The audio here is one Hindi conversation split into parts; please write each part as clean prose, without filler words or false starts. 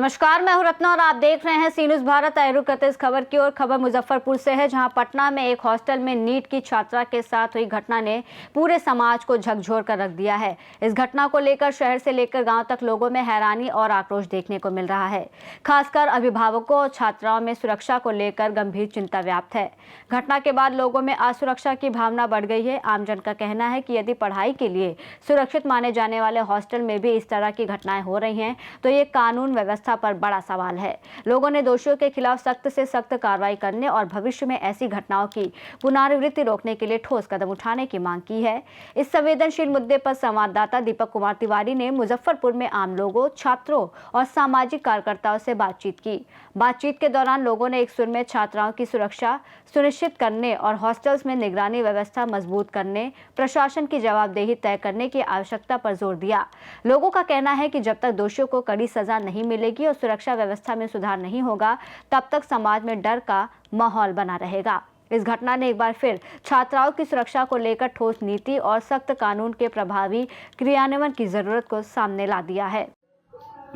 नमस्कार, मैं हूं रत्ना और आप देख रहे हैं सी न्यूज़ भारत। आए रुक करते इस खबर की ओर। खबर मुजफ्फरपुर से है, जहां पटना में एक हॉस्टल में नीट की छात्रा के साथ हुई घटना ने पूरे समाज को झकझोर कर रख दिया है। इस घटना को लेकर शहर से लेकर गांव तक लोगों में हैरानी और आक्रोश देखने को मिल रहा है। खासकर अभिभावकों और छात्राओं में सुरक्षा को लेकर गंभीर चिंता व्याप्त है। घटना के बाद लोगों में असुरक्षा की भावना बढ़ गई है। आमजन का कहना है कि यदि पढ़ाई के लिए सुरक्षित माने जाने वाले हॉस्टल में भी इस तरह की घटनाएं हो रही हैं तो ये कानून व्यवस्था पर बड़ा सवाल है। लोगों ने दोषियों के खिलाफ सख्त से सख्त कार्रवाई करने और भविष्य में ऐसी घटनाओं की पुनरावृत्ति रोकने के लिए ठोस कदम उठाने की मांग की है। इस संवेदनशील मुद्दे पर संवाददाता दीपक कुमार तिवारी ने मुजफ्फरपुर में आम लोगों, छात्रों और सामाजिक कार्यकर्ताओं से बातचीत की। बातचीत के दौरान लोगों ने एक सुर में छात्राओं की सुरक्षा सुनिश्चित करने और हॉस्टल्स में निगरानी व्यवस्था मजबूत करने, प्रशासन की जवाबदेही तय करने की आवश्यकता पर जोर दिया। लोगों का कहना है कि जब तक दोषियों को कड़ी सजा नहीं मिलेगी और सुरक्षा व्यवस्था में सुधार नहीं होगा, तब तक समाज में डर का माहौल बना रहेगा। इस घटना ने एक बार फिर छात्राओं की सुरक्षा को लेकर ठोस नीति और सख्त कानून के प्रभावी क्रियान्वयन की जरूरत को सामने ला दिया है।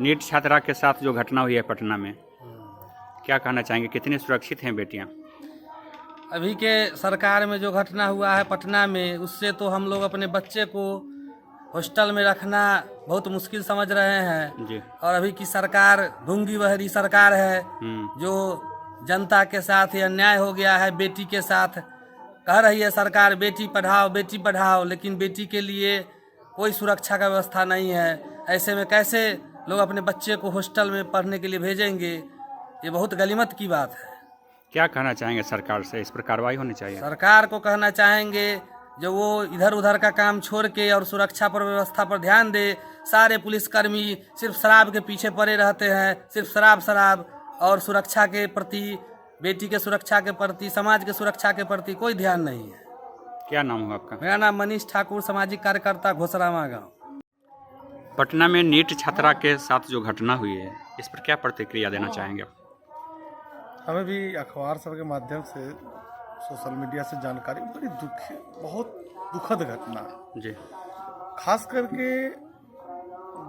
नीट छात्रा के साथ जो घटना हुई है पटना में, क्या कहना चाहेंगे? कितनी सुरक्षित हैं बेटियां? अभी के सरकार में जो घटना हुआ है पटना में, उससे तो हम लोग अपने बच्चे को हॉस्टल में रखना बहुत मुश्किल समझ रहे हैं जी। और अभी की सरकार ढोंगी बहरी सरकार है जो जनता के साथ ये अन्याय हो गया है। बेटी के साथ कह रही है सरकार बेटी पढ़ाओ, लेकिन बेटी के लिए कोई सुरक्षा का व्यवस्था नहीं है। ऐसे में कैसे लोग अपने बच्चे को हॉस्टल में पढ़ने के लिए भेजेंगे? ये बहुत गलीमत की बात है। क्या कहना चाहेंगे सरकार से? इस पर कार्रवाई होनी चाहिए। सरकार को कहना चाहेंगे जो वो इधर उधर का काम छोड़ के और सुरक्षा पर व्यवस्था पर ध्यान दे। सारे पुलिसकर्मी सिर्फ शराब के पीछे पड़े रहते हैं, सिर्फ शराब और सुरक्षा के प्रति, बेटी के सुरक्षा के प्रति, समाज के सुरक्षा के प्रति कोई ध्यान नहीं है। क्या नाम हुआ आपका? मेरा नाम मनीष ठाकुर, सामाजिक कार्यकर्ता, घोसरामा गाँव। पटना में नीट छात्रा के साथ जो घटना हुई है, इस पर क्या प्रतिक्रिया देना चाहेंगे? हमें भी अखबार सब के माध्यम से, सोशल मीडिया से जानकारी, बड़ी बहुत दुखद घटना है जी। खास करके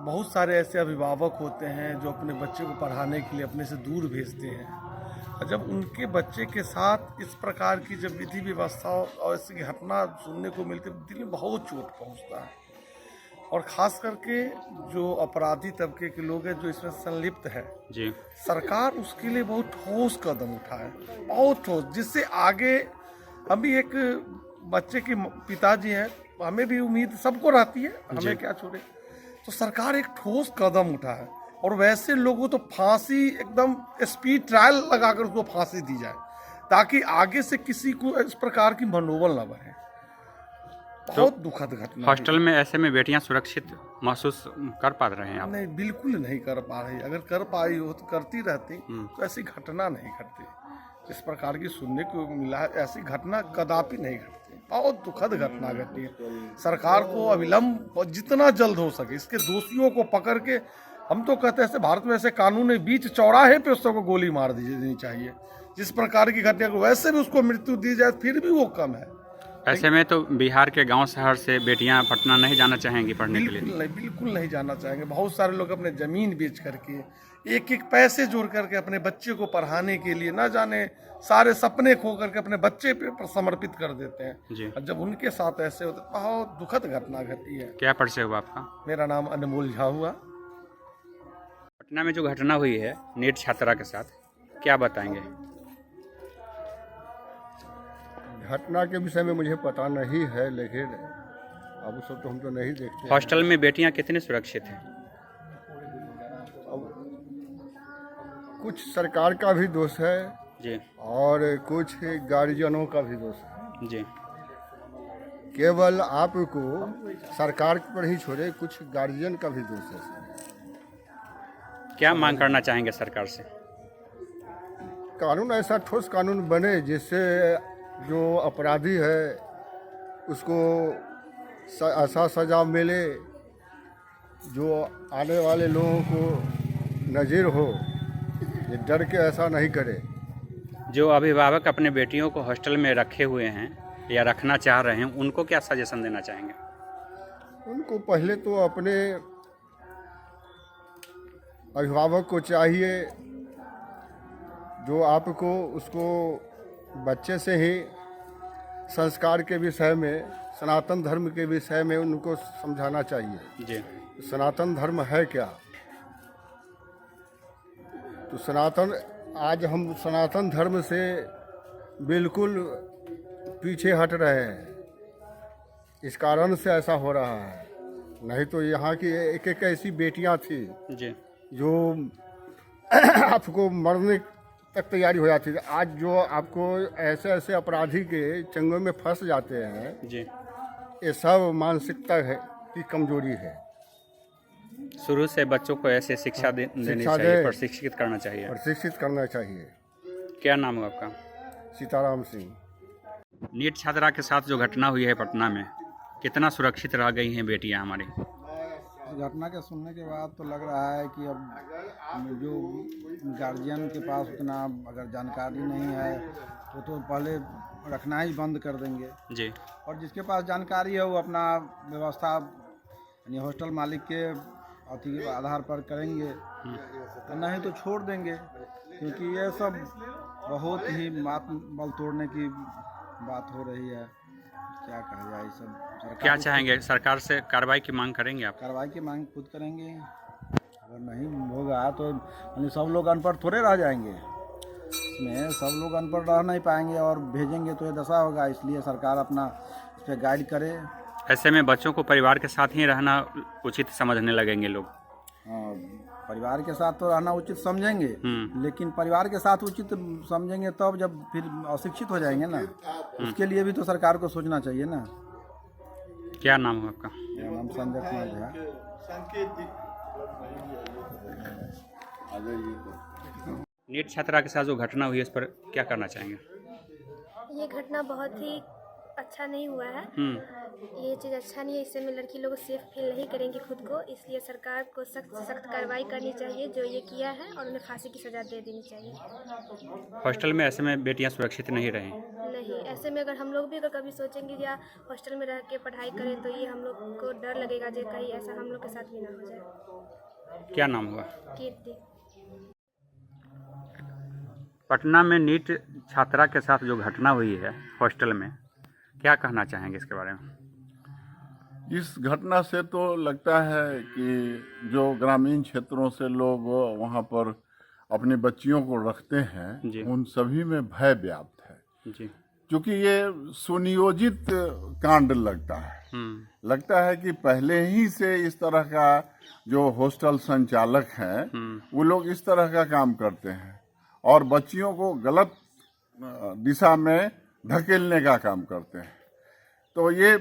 बहुत सारे ऐसे अभिभावक होते हैं जो अपने बच्चे को पढ़ाने के लिए अपने से दूर भेजते हैं, और जब उनके बच्चे के साथ इस प्रकार की जब विधि व्यवस्था और ऐसी घटना सुनने को मिलती है, दिल में बहुत चोट पहुंचता है। और ख़ास करके जो अपराधी तबके के लोग हैं जो इसमें संलिप्त है जी, सरकार उसके लिए बहुत ठोस कदम उठाए, बहुत ठोस, जिससे आगे हम भी एक बच्चे के पिताजी हैं, हमें भी उम्मीद सबको रहती है, हमें क्या छोड़े। तो सरकार एक ठोस कदम उठाए और वैसे लोगों तो फांसी, एकदम स्पीड ट्रायल लगाकर उसको फांसी दी जाए, ताकि आगे से किसी को इस प्रकार की मनोबल न बने। बहुत दुखद घटना। हॉस्टल में ऐसे में बेटियां सुरक्षित महसूस कर पा रहे हैं आप? नहीं, बिल्कुल नहीं कर पा रही। अगर कर पाई हो तो करती रहती, तो ऐसी घटना नहीं घटती। इस प्रकार की सुनने को मिला है, ऐसी घटना कदापि नहीं घटती। बहुत दुखद घटना घटी है। सरकार को अविलंब और जितना जल्द हो सके इसके दोषियों को पकड़ के, हम तो कहते हैं भारत में ऐसे कानून है, बीच चौराहे पे उस सबको गोली मार देनी चाहिए। जिस प्रकार की घटना को वैसे भी उसको मृत्यु दी जाए फिर भी वो कम है। ऐसे में तो बिहार के गांव शहर से बेटियां पटना नहीं जाना चाहेंगी पढ़ने के लिए? बिल्कुल नहीं जाना चाहेंगे। बहुत सारे लोग अपने जमीन बेच करके, एक एक पैसे जोड़ करके अपने बच्चे को पढ़ाने के लिए, ना जाने सारे सपने खो करके अपने बच्चे पे समर्पित कर देते हैं जी। और जब उनके साथ ऐसे होते, बहुत दुखद घटना घटी है। क्या परिचय हुआ आपका? मेरा नाम अनमोल झा हुआ। पटना में जो घटना हुई है नीट छात्रा के साथ, क्या बताएंगे? घटना के विषय में मुझे पता नहीं है, लेकिन अब सब तो हम तो नहीं देखते। हॉस्टल में बेटियां कितनी सुरक्षित हैं? अब कुछ सरकार का भी दोष है जी और कुछ गार्जियनों का भी दोष है। जी। केवल आपको सरकार पर ही छोड़े, कुछ गार्जियन का भी दोष है। क्या मांग करना चाहेंगे सरकार से? कानून, ऐसा ठोस कानून बने जिससे जो अपराधी है उसको ऐसा सजा मिले जो आने वाले लोगों को नज़ीर हो, ये डर के ऐसा नहीं करे। जो अभिभावक अपने बेटियों को हॉस्टल में रखे हुए हैं या रखना चाह रहे हैं, उनको क्या सजेशन देना चाहेंगे? उनको पहले तो अपने अभिभावक को चाहिए जो आपको उसको बच्चे से ही संस्कार के विषय में, सनातन धर्म के विषय में उनको समझाना चाहिए। जी सनातन धर्म है क्या? तो आज हम सनातन धर्म से बिल्कुल पीछे हट रहे हैं। इस कारण से ऐसा हो रहा है। नहीं तो यहाँ की एक एक ऐसी बेटियाँ थी जी जो आपको मरने तक तैयारी हो जाती थी। आज जो आपको ऐसे ऐसे अपराधी के चंगों में फंस जाते हैं, जी ये सब मानसिकता है की कमजोरी है। शुरू से बच्चों को ऐसे शिक्षा देनी शिक्षा चाहिए, दे। प्रशिक्षित करना चाहिए। प्रशिक्षित करना चाहिए। क्या नाम है आपका? सीताराम सिंह। नीट छात्रा के साथ जो घटना हुई है पटना में, कितना सुरक्षित रह गई हैं बेटियां हमारी? घटना के सुनने के बाद तो लग रहा है कि अब जो गार्जियन के पास उतना अगर जानकारी नहीं है तो पहले रखना ही बंद कर देंगे। जी और जिसके पास जानकारी है वो अपना व्यवस्था यानी हॉस्टल मालिक के अति आधार पर करेंगे, नहीं तो छोड़ देंगे। क्योंकि ये सब बहुत ही बल तोड़ने की बात हो रही है। क्या कहा जाए, सब सरकार क्या चाहेंगे? सरकार से कार्रवाई की मांग करेंगे आप? कार्रवाई की मांग खुद करेंगे। अगर नहीं होगा तो यानी सब लोग अनपढ़ थोड़े रह जाएंगे। इसमें सब लोग अनपढ़ रह नहीं पाएंगे और भेजेंगे तो ये दशा होगा। इसलिए सरकार अपना इस पर गाइड करे। ऐसे में बच्चों को परिवार के साथ ही रहना उचित समझने लगेंगे लोग। हाँ, परिवार के साथ तो रहना उचित समझेंगे, लेकिन परिवार के साथ उचित समझेंगे तब जब फिर अशिक्षित हो जाएंगे ना, उसके लिए भी तो सरकार को सोचना चाहिए ना। क्या नाम है आपका? मेरा नाम संजय कुमार झा। नीट छात्रा के साथ जो घटना हुई है इस पर क्या करना चाहेंगे? ये घटना बहुत ही अच्छा नहीं हुआ है। ये चीज़ अच्छा नहीं है। इससे में लड़की लोग सेफ फील नहीं करेंगी खुद को। इसलिए सरकार को सख्त से सख्त कार्रवाई करनी चाहिए जो ये किया है, और उन्हें फांसी की सज़ा दे देनी चाहिए। हॉस्टल में ऐसे में बेटियां सुरक्षित नहीं रहें? नहीं, ऐसे में अगर हम लोग भी अगर कभी सोचेंगे या हॉस्टल में रह के पढ़ाई करें तो ये हम लोग को डर लगेगा जो कहीं ऐसा हम लोग के साथ भी ना हो जाए। क्या नाम हुआ? कीर्ति। पटना में नीट छात्रा के साथ जो घटना हुई है हॉस्टल में, क्या कहना चाहेंगे इसके बारे में? इस घटना से तो लगता है कि जो ग्रामीण क्षेत्रों से लोग वहाँ पर अपनी बच्चियों को रखते हैं, उन सभी में भय व्याप्त है। जी क्योंकि ये सुनियोजित कांड लगता है। लगता है कि पहले ही से इस तरह का जो हॉस्टल संचालक हैं वो लोग इस तरह का काम करते हैं और बच्चियों को गलत दिशा में धकेलने का काम करते हैं। तो ये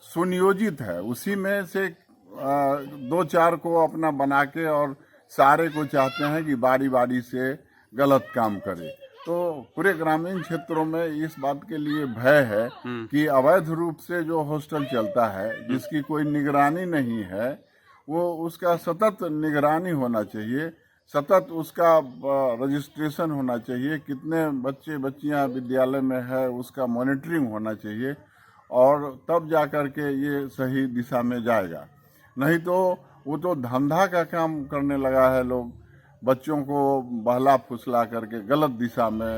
सुनियोजित है। उसी में से दो चार को अपना बना के और सारे को चाहते हैं कि बारी बारी से गलत काम करे। तो पूरे ग्रामीण क्षेत्रों में इस बात के लिए भय है कि अवैध रूप से जो हॉस्टल चलता है, जिसकी कोई निगरानी नहीं है, वो उसका सतत निगरानी होना चाहिए, सतत उसका रजिस्ट्रेशन होना चाहिए, कितने बच्चे बच्चियां विद्यालय में है उसका मॉनिटरिंग होना चाहिए, और तब जा कर के ये सही दिशा में जाएगा। नहीं तो वो तो धंधा का काम करने लगा है। लोग बच्चों को बहला फुसला करके गलत दिशा में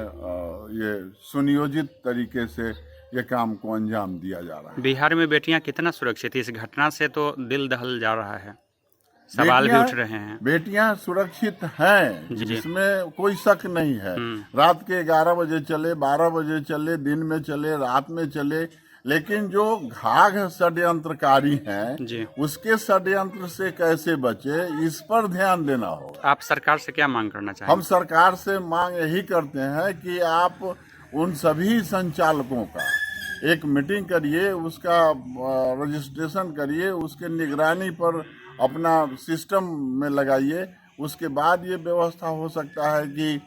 ये सुनियोजित तरीके से ये काम को अंजाम दिया जा रहा है। बिहार में बेटियां कितना सुरक्षित है? इस घटना से तो दिल दहल जा रहा है, सवाल भी उठ रहे हैं। बेटियां सुरक्षित हैं, जिसमें कोई शक नहीं है। रात के 11 बजे चले, 12 बजे चले, दिन में चले, रात में चले, लेकिन जो घाघ षड्यंत्रकारी हैं उसके षड्यंत्र से कैसे बचे, इस पर ध्यान देना होगा। आप सरकार से क्या मांग करना चाहेंगे? हम सरकार से मांग यही करते हैं कि आप उन सभी संचालकों का एक मीटिंग करिए, उसका रजिस्ट्रेशन करिए, उसके निगरानी पर अपना सिस्टम में लगाइए। उसके बाद ये व्यवस्था हो सकता है कि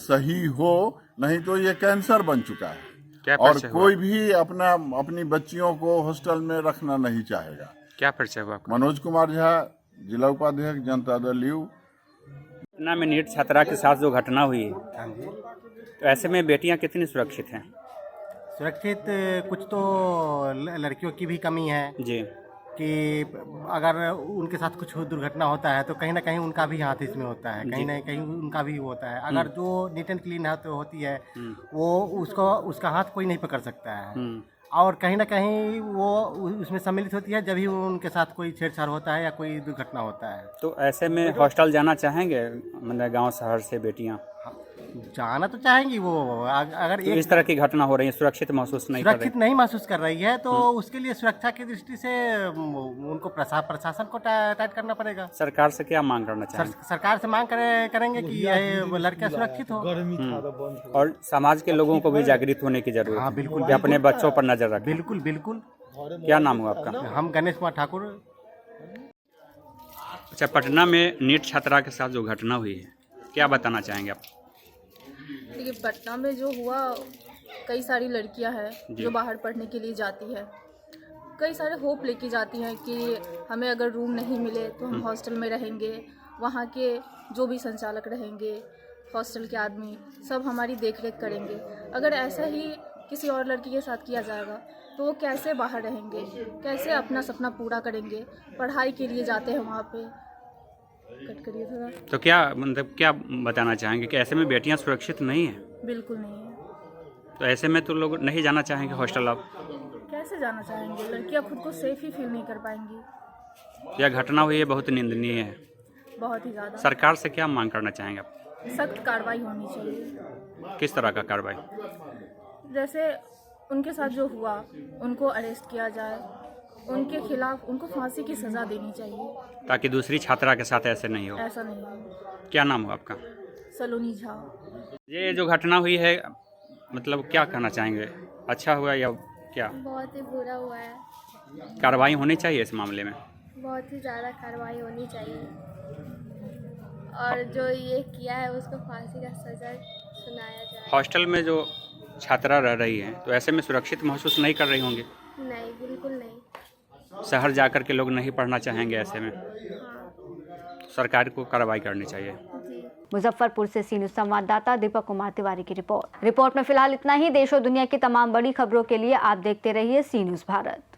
सही हो, नहीं तो ये कैंसर बन चुका है। और कोई भी अपनी बच्चियों को हॉस्टल में रखना नहीं चाहेगा। क्या परिचय हुआ आपका? मनोज कुमार झा, जिला उपाध्यक्ष, जनता दल यू। पटना में नीट छात्रा के साथ जो घटना हुई है, तो ऐसे में बेटियां कितनी सुरक्षित हैं? सुरक्षित कुछ तो लड़कियों की भी कमी है जी, कि अगर उनके साथ कुछ दुर्घटना होता है तो कहीं ना कहीं उनका भी हाथ इसमें होता है, कहीं ना कहीं उनका भी होता है। अगर जो नीट एंड क्लीन होती है वो उसका हाथ कोई नहीं पकड़ सकता है, और कहीं ना कहीं वो उसमें सम्मिलित होती है जब भी उनके साथ कोई छेड़छाड़ होता है या कोई दुर्घटना होता है। तो ऐसे में हॉस्टल जाना चाहेंगे मतलब गांव शहर से बेटियां? जाना तो चाहेंगी वो, अगर तो इस तरह की घटना हो रही है, सुरक्षित महसूस नहीं कर सुरक्षित नहीं महसूस कर रही है तो उसके लिए सुरक्षा की दृष्टि से उनको प्रशासन को टाइट करना पड़ेगा। सरकार से क्या मांग करना चाहेंगे? सरकार से मांग करेंगे कि यह लड़कियां सुरक्षित हो, और समाज के लोगों को भी जागृत होने की जरूरत है, बिल्कुल, कि अपने बच्चों पर नजर रखें। बिल्कुल बिल्कुल। क्या नाम हुआ आपका? हम गणेश कुमार ठाकुर। अच्छा, पटना में नीट छात्रा के साथ जो घटना हुई है, क्या बताना चाहेंगे आप? देखिए, पटना में जो हुआ, कई सारी लड़कियां हैं जो बाहर पढ़ने के लिए जाती है, कई सारे होप लेके जाती हैं कि हमें अगर रूम नहीं मिले तो हम हॉस्टल में रहेंगे, वहाँ के जो भी संचालक रहेंगे, हॉस्टल के आदमी सब हमारी देखरेख करेंगे। अगर ऐसा ही किसी और लड़की के साथ किया जाएगा तो वो कैसे बाहर रहेंगे, कैसे अपना सपना पूरा करेंगे? पढ़ाई के लिए जाते हैं वहाँ पे। कट करिए थोड़ा। तो क्या मतलब क्या बताना चाहेंगे कि ऐसे में बेटियां सुरक्षित नहीं है? बिल्कुल नहीं है। तो ऐसे में तो लोग नहीं जाना चाहेंगे हॉस्टल। अब कैसे जाना चाहेंगे? लड़कियां खुद को सेफ ही फील नहीं कर पाएंगी। यह घटना हुई है, बहुत निंदनीय है। बहुत ही ज़्यादा। सरकार से क्या मांग करना चाहेंगे आप? सख्त कार्रवाई होनी चाहिए। किस तरह का कार्रवाई? जैसे उनके साथ जो हुआ उनको अरेस्ट किया जाए, उनके खिलाफ उनको फांसी की सज़ा देनी चाहिए, ताकि दूसरी छात्रा के साथ ऐसे नहीं हो। ऐसा नहीं हो। क्या नाम हो आपका? सलोनी झा। ये जो घटना हुई है, मतलब क्या कहना चाहेंगे? अच्छा हुआ या क्या? बहुत ही बुरा हुआ है। कार्रवाई होनी चाहिए इस मामले में। बहुत ही ज़्यादा कार्रवाई होनी चाहिए, और जो ये किया है उसको फांसी का सज़ा सुनाया जाए। हॉस्टल में जो छात्रा रह रही हैं तो ऐसे में सुरक्षित महसूस नहीं कर रही होंगी? नहीं, बिल्कुल नहीं। शहर जाकर के लोग नहीं पढ़ना चाहेंगे ऐसे में? हाँ सरकार को कार्रवाई करनी चाहिए। जी। मुजफ्फरपुर से सी न्यूज़ संवाददाता दीपक कुमार तिवारी की रिपोर्ट में फिलहाल इतना ही। देश और दुनिया की तमाम बड़ी खबरों के लिए आप देखते रहिए सी न्यूज़ भारत।